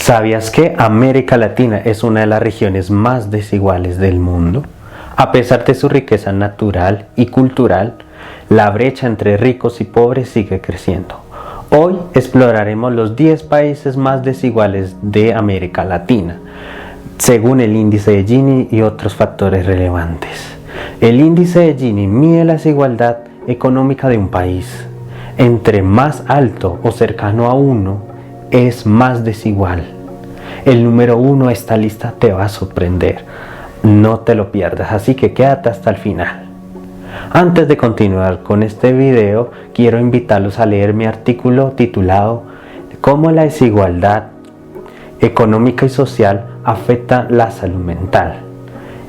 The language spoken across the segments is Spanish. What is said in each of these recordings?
¿Sabías que América Latina es una de las regiones más desiguales del mundo? A pesar de su riqueza natural y cultural, la brecha entre ricos y pobres sigue creciendo. Hoy exploraremos los 10 países más desiguales de América Latina, según el índice de Gini y otros factores relevantes. El índice de Gini mide la desigualdad económica de un país. Entre más alto o cercano a 1, es más desigual. El número 1 de esta lista te va a sorprender. No te lo pierdas, así que quédate hasta el final. Antes de continuar con este video, quiero invitarlos a leer mi artículo titulado ¿Cómo la desigualdad económica y social afecta la salud mental?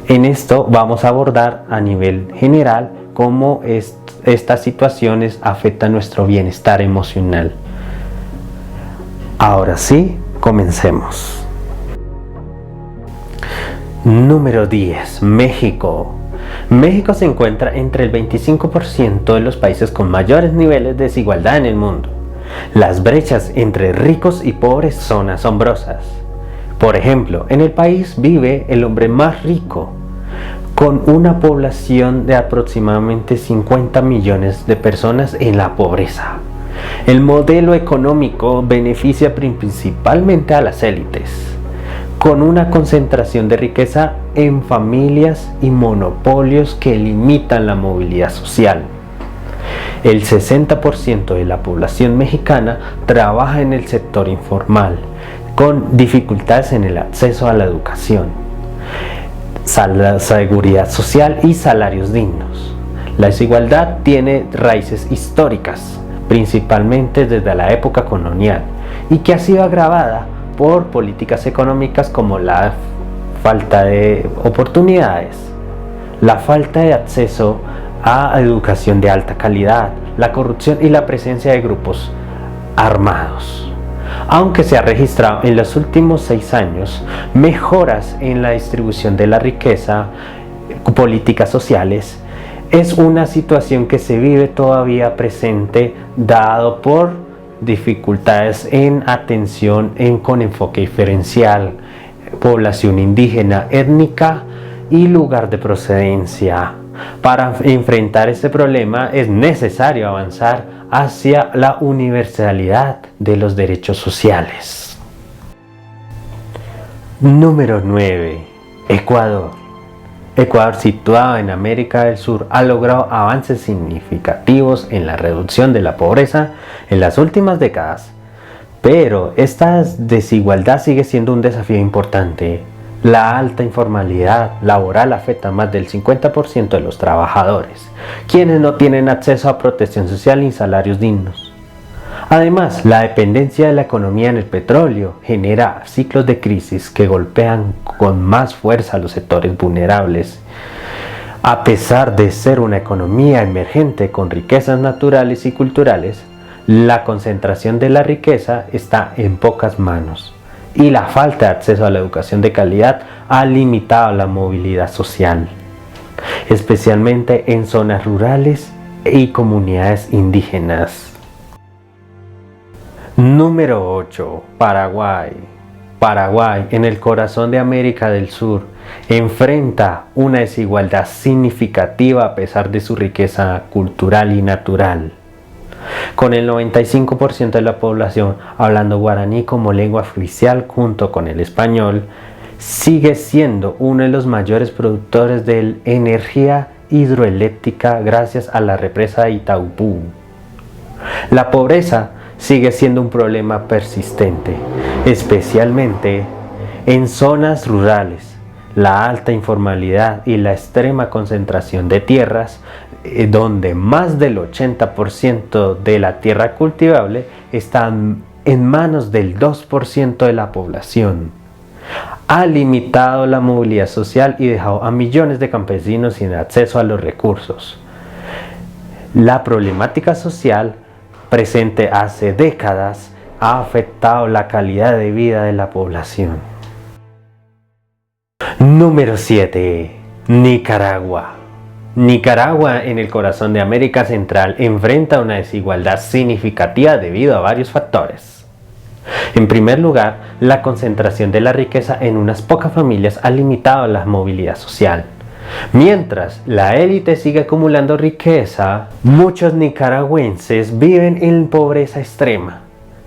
En esto vamos a abordar a nivel general cómo estas situaciones afectan nuestro bienestar emocional. Ahora sí, comencemos. Número 10. México. México se encuentra entre el 25% de los países con mayores niveles de desigualdad en el mundo. Las brechas entre ricos y pobres son asombrosas. Por ejemplo, en el país vive el hombre más rico, con una población de aproximadamente 50 millones de personas en la pobreza. El modelo económico beneficia principalmente a las élites, con una concentración de riqueza en familias y monopolios que limitan la movilidad social. El 60% de la población mexicana trabaja en el sector informal, con dificultades en el acceso a la educación, seguridad social y salarios dignos. La desigualdad tiene raíces históricas, principalmente desde la época colonial, y que ha sido agravada por políticas económicas como la falta de oportunidades, la falta de acceso a educación de alta calidad, la corrupción y la presencia de grupos armados. Aunque se ha registrado en los últimos 6 años mejoras en la distribución de la riqueza, políticas sociales, es una situación que se vive todavía presente dado por dificultades en atención con enfoque diferencial, población indígena, étnica y lugar de procedencia. Para enfrentar este problema es necesario avanzar hacia la universalidad de los derechos sociales. Número 9. Ecuador. Ecuador, situado en América del Sur, ha logrado avances significativos en la reducción de la pobreza en las últimas décadas, pero esta desigualdad sigue siendo un desafío importante. La alta informalidad laboral afecta a más del 50% de los trabajadores, quienes no tienen acceso a protección social ni salarios dignos. Además, la dependencia de la economía en el petróleo genera ciclos de crisis que golpean con más fuerza a los sectores vulnerables. A pesar de ser una economía emergente con riquezas naturales y culturales, la concentración de la riqueza está en pocas manos y la falta de acceso a la educación de calidad ha limitado la movilidad social, especialmente en zonas rurales y comunidades indígenas. Número 8. Paraguay. Paraguay, en el corazón de América del Sur, enfrenta una desigualdad significativa a pesar de su riqueza cultural y natural. Con el 95% de la población hablando guaraní como lengua oficial junto con el español, sigue siendo uno de los mayores productores de energía hidroeléctrica gracias a la represa de Itaupú. La pobreza sigue siendo un problema persistente, especialmente en zonas rurales. La alta informalidad y la extrema concentración de tierras, donde más del 80% de la tierra cultivable está en manos del 2% de la población, ha limitado la movilidad social y dejado a millones de campesinos sin acceso a los recursos. La problemática social presente hace décadas ha afectado la calidad de vida de la población. Número 7. Nicaragua. Nicaragua, en el corazón de América Central, enfrenta una desigualdad significativa debido a varios factores. En primer lugar, la concentración de la riqueza en unas pocas familias ha limitado la movilidad social. Mientras la élite sigue acumulando riqueza, muchos nicaragüenses viven en pobreza extrema,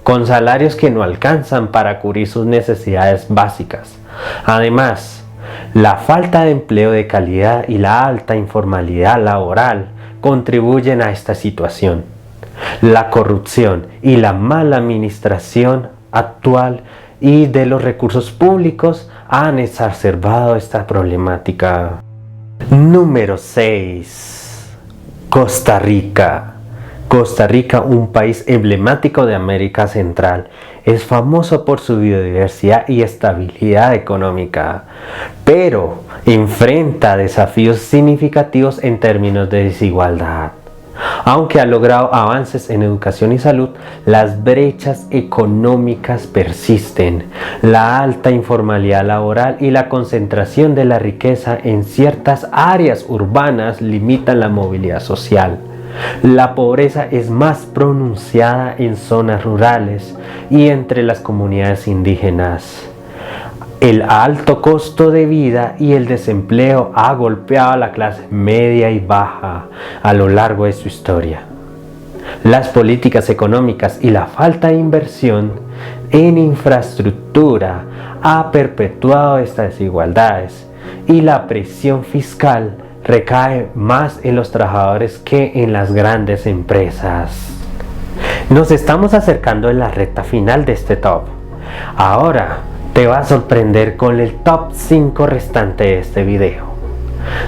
con salarios que no alcanzan para cubrir sus necesidades básicas. Además, la falta de empleo de calidad y la alta informalidad laboral contribuyen a esta situación. La corrupción y la mala administración actual y de los recursos públicos han exacerbado esta problemática. Número 6. Costa Rica. Costa Rica, un país emblemático de América Central, es famoso por su biodiversidad y estabilidad económica, pero enfrenta desafíos significativos en términos de desigualdad. Aunque ha logrado avances en educación y salud, las brechas económicas persisten. La alta informalidad laboral y la concentración de la riqueza en ciertas áreas urbanas limitan la movilidad social. La pobreza es más pronunciada en zonas rurales y entre las comunidades indígenas. El alto costo de vida y el desempleo ha golpeado a la clase media y baja a lo largo de su historia. Las políticas económicas y la falta de inversión en infraestructura ha perpetuado estas desigualdades y la presión fiscal recae más en los trabajadores que en las grandes empresas. Nos estamos acercando a la recta final de este top. Ahora te va a sorprender con el top 5 restante de este video.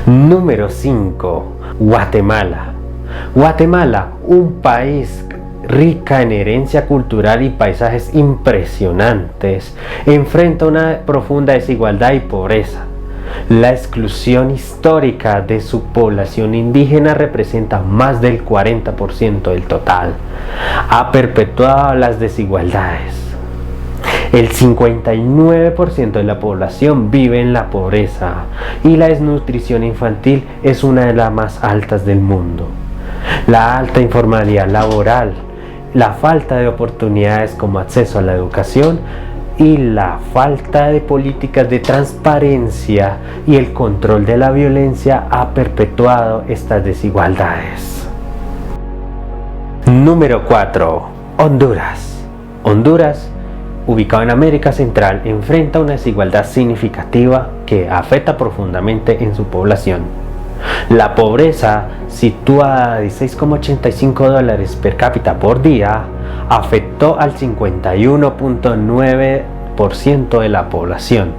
Número 5. Guatemala. Guatemala, un país rica en herencia cultural y paisajes impresionantes, enfrenta una profunda desigualdad y pobreza. La exclusión histórica de su población indígena representa más del 40% del total. Ha perpetuado las desigualdades. El 59% de la población vive en la pobreza y la desnutrición infantil es una de las más altas del mundo. La alta informalidad laboral, la falta de oportunidades como acceso a la educación y la falta de políticas de transparencia y el control de la violencia ha perpetuado estas desigualdades. Número 4. Honduras. Honduras, ubicado en América Central, enfrenta una desigualdad significativa que afecta profundamente en su población. La pobreza, situada a $16,85 per cápita por día, afectó al 51.9% de la población.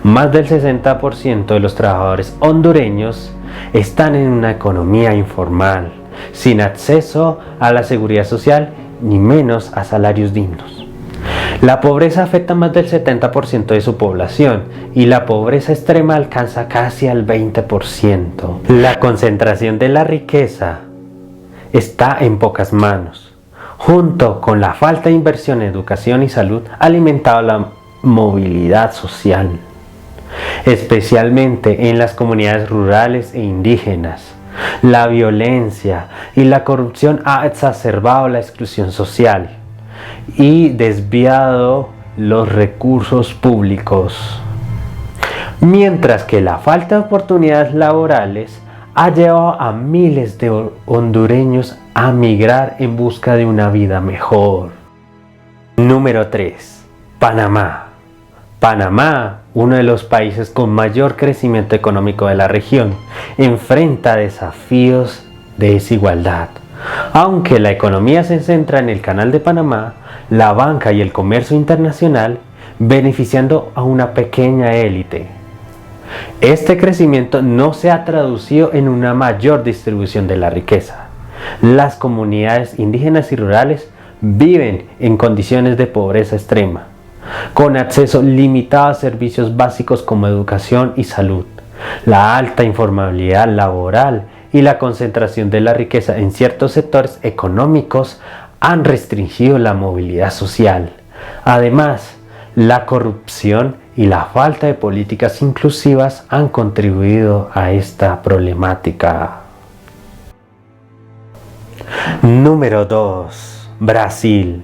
Más del 60% de los trabajadores hondureños están en una economía informal, sin acceso a la seguridad social ni menos a salarios dignos. La pobreza afecta a más del 70% de su población y la pobreza extrema alcanza casi al 20%. La concentración de la riqueza está en pocas manos. Junto con la falta de inversión en educación y salud, ha alimentado la movilidad social, especialmente en las comunidades rurales e indígenas. La violencia y la corrupción ha exacerbado la exclusión social y desviado los recursos públicos, mientras que la falta de oportunidades laborales ha llevado a miles de hondureños a migrar en busca de una vida mejor. Número 3. Panamá. Panamá, uno de los países con mayor crecimiento económico de la región, enfrenta desafíos de desigualdad. Aunque la economía se centra en el Canal de Panamá, la banca y el comercio internacional, beneficiando a una pequeña élite. Este crecimiento no se ha traducido en una mayor distribución de la riqueza. Las comunidades indígenas y rurales viven en condiciones de pobreza extrema, con acceso limitado a servicios básicos como educación y salud. La alta informalidad laboral y la concentración de la riqueza en ciertos sectores económicos han restringido la movilidad social. Además, la corrupción y la falta de políticas inclusivas han contribuido a esta problemática. Número 2. Brasil.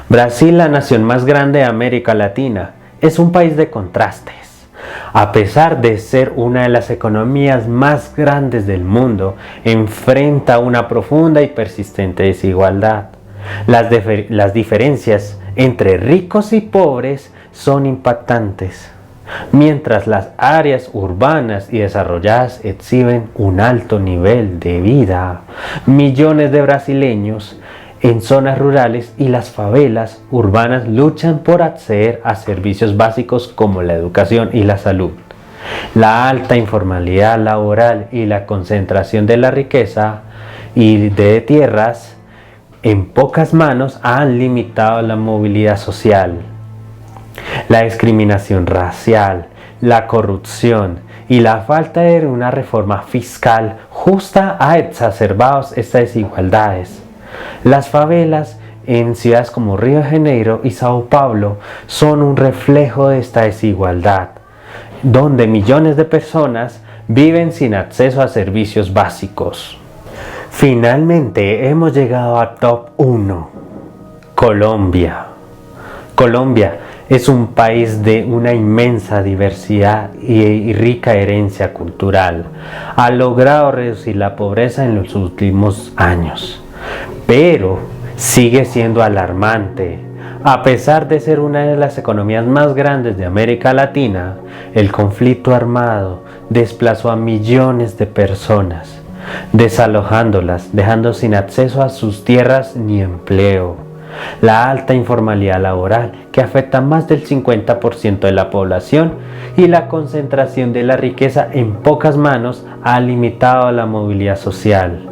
Brasil, la nación más grande de América Latina, es un país de contrastes. A pesar de ser una de las economías más grandes del mundo, enfrenta una profunda y persistente desigualdad. Las diferencias entre ricos y pobres son impactantes, mientras las áreas urbanas y desarrolladas exhiben un alto nivel de vida. Millones de brasileños en zonas rurales y las favelas urbanas luchan por acceder a servicios básicos como la educación y la salud. La alta informalidad laboral y la concentración de la riqueza y de tierras en pocas manos han limitado la movilidad social. La discriminación racial, la corrupción y la falta de una reforma fiscal justa ha exacerbado estas desigualdades. Las favelas en ciudades como Río de Janeiro y Sao Paulo son un reflejo de esta desigualdad, donde millones de personas viven sin acceso a servicios básicos. Finalmente hemos llegado a Top 1. Colombia. Colombia es un país de una inmensa diversidad y rica herencia cultural. Ha logrado reducir la pobreza en los últimos años, pero sigue siendo alarmante. A pesar de ser una de las economías más grandes de América Latina, el conflicto armado desplazó a millones de personas, desalojándolas, dejando sin acceso a sus tierras ni empleo. La alta informalidad laboral, que afecta a más del 50% de la población, y la concentración de la riqueza en pocas manos ha limitado la movilidad social.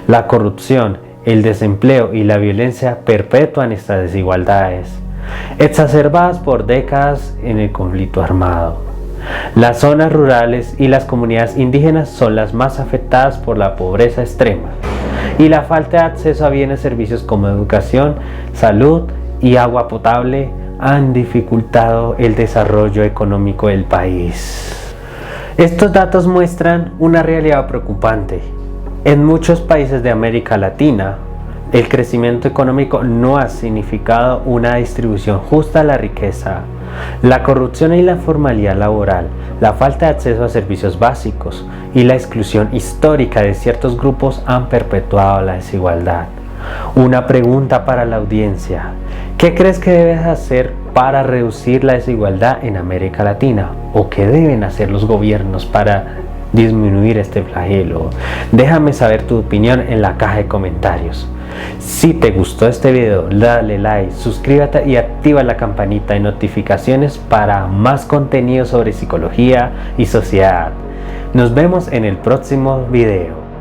La corrupción, el desempleo y la violencia perpetúan estas desigualdades, exacerbadas por décadas en el conflicto armado. Las zonas rurales y las comunidades indígenas son las más afectadas por la pobreza extrema y la falta de acceso a bienes y servicios como educación, salud y agua potable han dificultado el desarrollo económico del país. Estos datos muestran una realidad preocupante. En muchos países de América Latina, el crecimiento económico no ha significado una distribución justa de la riqueza. La corrupción y la informalidad laboral, la falta de acceso a servicios básicos y la exclusión histórica de ciertos grupos han perpetuado la desigualdad. Una pregunta para la audiencia: ¿qué crees que debes hacer para reducir la desigualdad en América Latina? ¿O qué deben hacer los gobiernos para disminuir este flagelo? Déjame saber tu opinión en la caja de comentarios. Si te gustó este video, dale like, suscríbete y activa la campanita de notificaciones para más contenido sobre psicología y sociedad. Nos vemos en el próximo video.